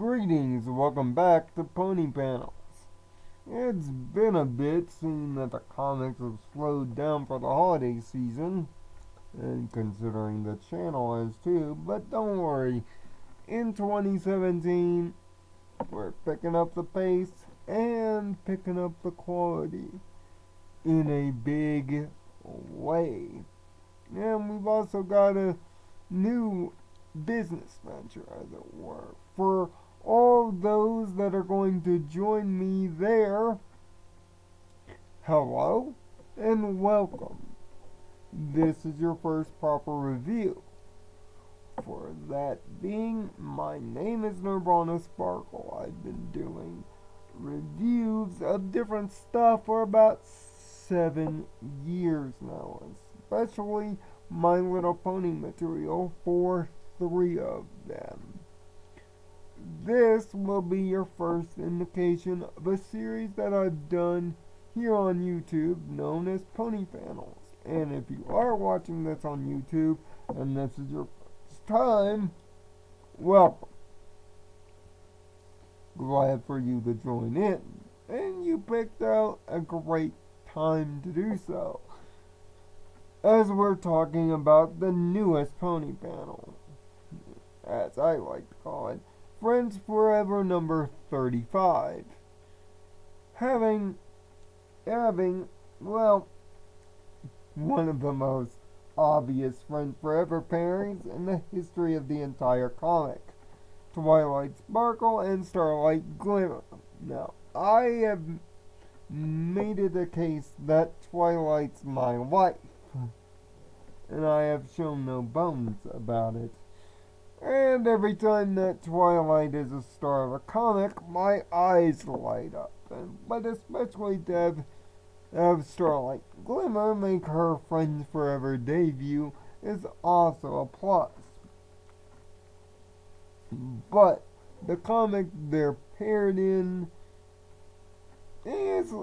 Greetings, welcome back to Pony Panels. It's been a bit, seeing that the comics have slowed down for the holiday season, and considering the channel has too, but don't worry, in 2017, we're picking up the pace and picking up the quality in a big way. And we've also got a new business venture, as it were, for all those that are going to join me there. Hello and welcome. This is your first proper review. For that being, my name is Nirvana Sparkle. I've been doing reviews of different stuff for about 7 years now, especially My Little Pony material for 3 of them. This will be your first indication of a series that I've done here on YouTube known as Pony Panels. And if you are watching this on YouTube and this is your first time, welcome. Glad for you to join in. And you picked out a great time to do so, as we're talking about the newest Pony Panel, as I like to call it, Friends Forever number 35. Having, well, one of the most obvious Friends Forever pairings in the history of the entire comic. Twilight Sparkle and Starlight Glimmer. Now, I have made it a case that Twilight's my wife, and I have shown no bones about it. And every time that Twilight is a star of a comic, my eyes light up. But especially to have Starlight Glimmer make her Friends Forever debut is also a plus. But the comic they're paired in is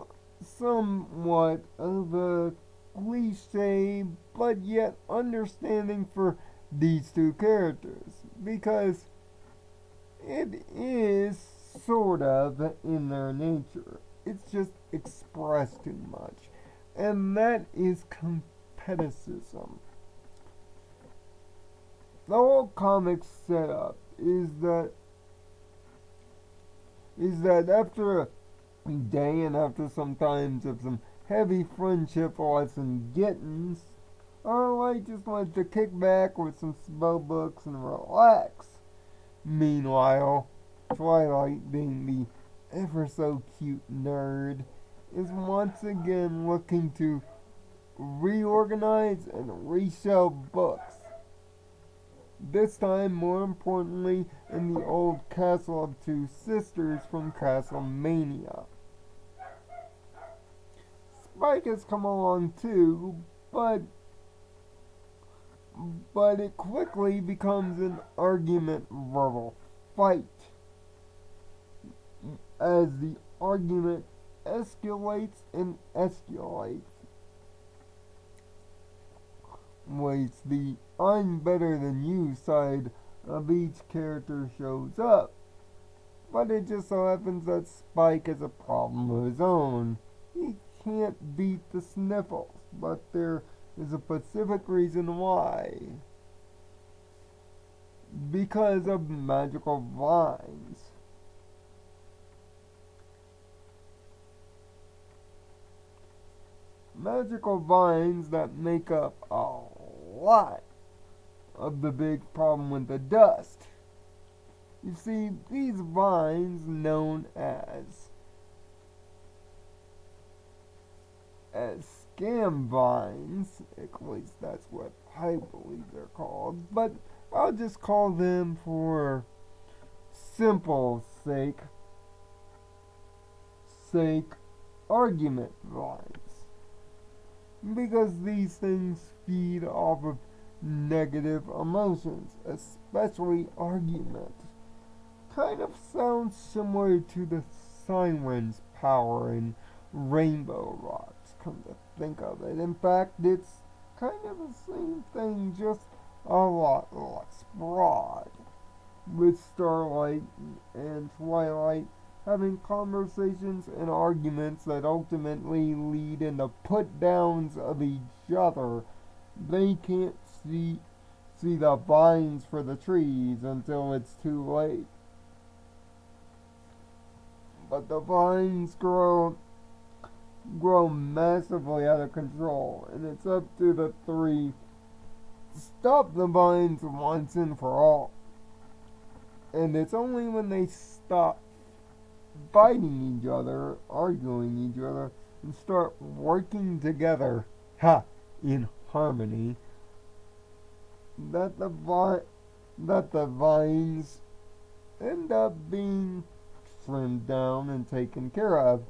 somewhat of a cliche, but yet understanding for these two characters, because it is sort of in their nature. It's just expressed too much, and that is competicism. The whole comic setup is that after a day and after some times of some heavy friendship lesson gettings, Starlight just wants to kick back with some spell books and relax. Meanwhile, Twilight, being the ever so cute nerd, is once again looking to reorganize and reshelve books. This time, more importantly, in the old Castle of Two Sisters from Castlemania. Spike has come along too, but it quickly becomes an argument verbal fight, as the argument escalates and escalates. Waits the I'm better than you side of each character shows up. But it just so happens that Spike has a problem of his own. He can't beat the Sniffles, but there is a specific reason why. Because of magical vines. Magical vines that make up a lot of the big problem with the dust. You see, these vines, known as scam vines, at least that's what I believe they're called, but I'll just call them, for simple sake, argument vines. Because these things feed off of negative emotions, especially argument. Kind of sounds similar to the Siren's power in Rainbow Rocks, come to think of it. In fact, it's kind of the same thing, just a lot less broad. with Starlight and Twilight having conversations and arguments that ultimately lead into put downs of each other. They can't see the vines for the trees until it's too late. But the vines grow massively out of control, and it's up to the three to stop the vines once and for all. And it's only when they stop fighting each other, arguing each other, and start working together, in harmony, that the vines end up being trimmed down and taken care of.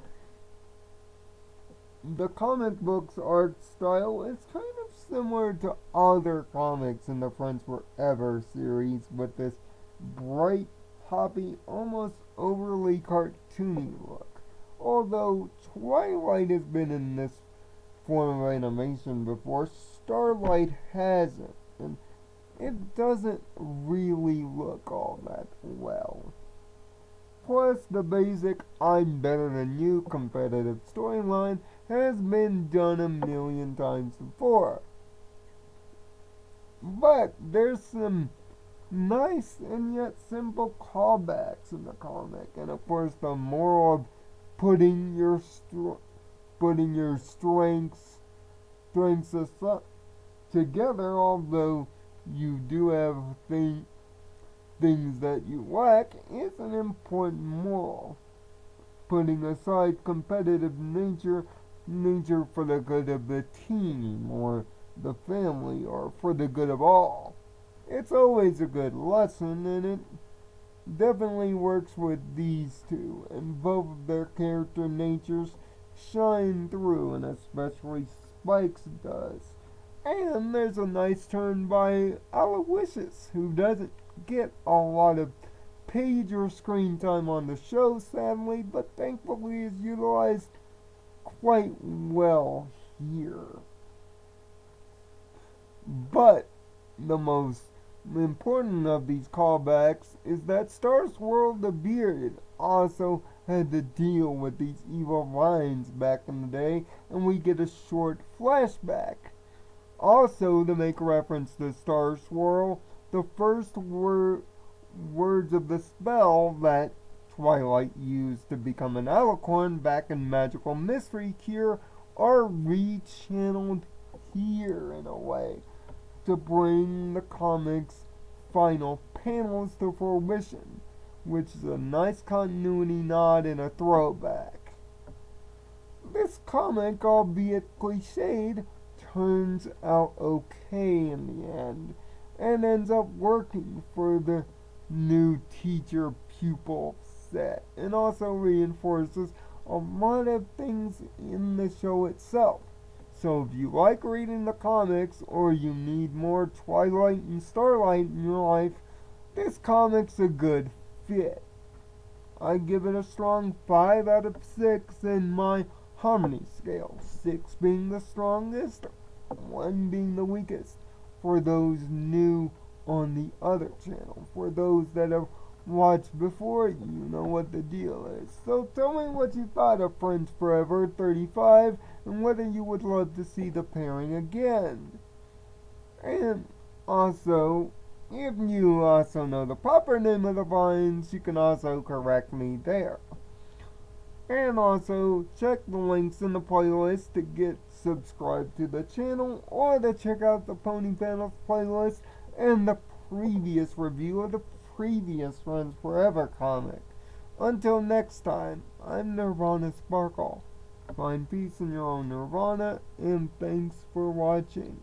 The comic book's art style is kind of similar to other comics in the Friends Forever series, with this bright, poppy, almost overly cartoony look. Although Twilight has been in this form of animation before, Starlight hasn't, and it doesn't really look all that well. Plus, the basic I'm better than you competitive storyline has been done a million times before. But there's some nice and yet simple callbacks in the comic, and of course the moral of putting your strengths together, although you do have things that you lack, is an important moral. Putting aside competitive nature for the good of the team or the family or for the good of all. It's always a good lesson, and it definitely works with these two, and both of their character natures shine through, and especially Spike's does. And there's a nice turn by Aloysius, who doesn't get a lot of page or screen time on the show, sadly, but thankfully is utilized quite well here. But the most important of these callbacks is that Star's World the Beard also had to deal with these evil vines back in the day, and we get a short flashback. Also, to make reference to Star Swirl, the first words of the spell that Twilight used to become an alicorn back in Magical Mystery Cure are rechanneled here in a way to bring the comic's final panels to fruition, which is a nice continuity nod and a throwback. This comic, albeit cliched, turns out okay in the end, and ends up working for the new teacher-pupil set, and also reinforces a lot of things in the show itself. So if you like reading the comics, or you need more Twilight and Starlight in your life, this comic's a good fit. I give it a strong 5 out of 6 in my harmony scale, 6 being the strongest, 1 being the weakest. For those new on the other channel, for those that have watched before, you know what the deal is. So tell me what you thought of Friends Forever 35, and whether you would love to see the pairing again. And also, if you also know the proper name of the vines, you can also correct me there. And also, check the links in the playlist to get subscribed to the channel, or to check out the Pony Panels playlist and the previous review of the previous Friends Forever comic. Until next time, I'm Nirvana Sparkle. Find peace in your own Nirvana, and thanks for watching.